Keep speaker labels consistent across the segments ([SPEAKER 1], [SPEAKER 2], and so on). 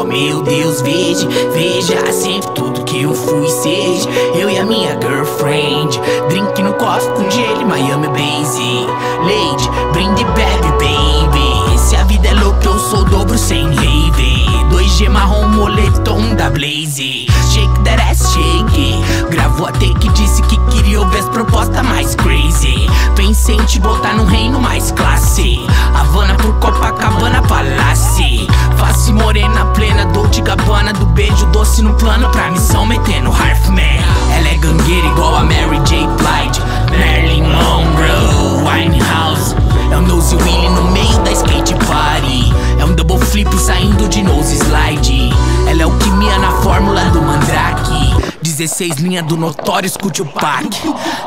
[SPEAKER 1] Oh meu Deus, veja, veja sempre tudo que eu fui, seja eu e a minha girlfriend. Drink no coffee com gelo, Miami Base. Lady, brinde, bebe, baby. Se a vida é louca, eu sou o dobro sem rave. 2G marrom, moletom da Blaze. Shake that ass, shake. Gravou a take, disse que queria ouvir as propostas mais crazy. Pensei em te botar num reino mais classe. Havana por Copacabana Palace. Face morena plena, Dolce Gabbana. Do beijo doce no plano pra missão metendo Halfman. Ela é gangueira igual a Mary J. Blige, Marilyn Monroe, Winehouse. É um nose wheel no meio da skate party. É um double flip saindo de nose slide. Ela é alquimia na fórmula do Mandrake. 16 linha do notório, escute o pack.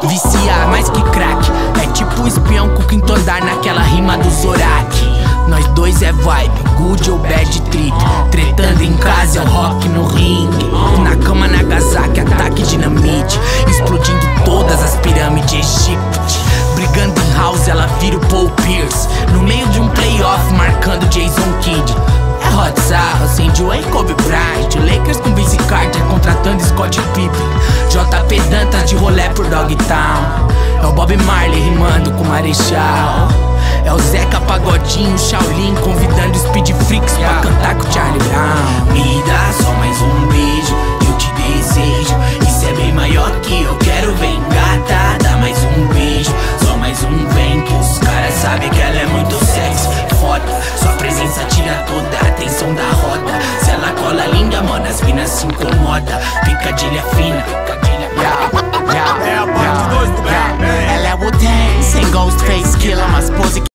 [SPEAKER 1] Viciar mais que crack. É tipo o espião com o quinto andar naquela rima do Zorak. Nós dois é vibe, good ou bad trip. Tretando em casa é o rock no ringue. Na cama Nagasaki, ataque dinamite. Explodindo todas as pirâmides egípcias. Brigando em house, ela vira o Paul Pierce. No meio de um playoff, marcando Jason Kidd. É Hot Sarro, acende o Kobe Bryant. Lakers com Vince Carter, contratando Scott Pippen. JP Dantas de rolé por Dogtown. É o Bob Marley rimando com Marechal. É o Zeca Pagodinho, Shaolin, convidando Speed Freaks pra cantar com Charlie Brown. Me dá só mais um beijo, eu te desejo. Isso é bem maior que eu quero, vem gata. Dá mais um beijo, só mais um vem. Que os caras sabem que ela é muito sexy, foda. Sua presença tira toda a atenção da roda. Se ela cola linda, mano, as minas se incomoda. Picadilha fina,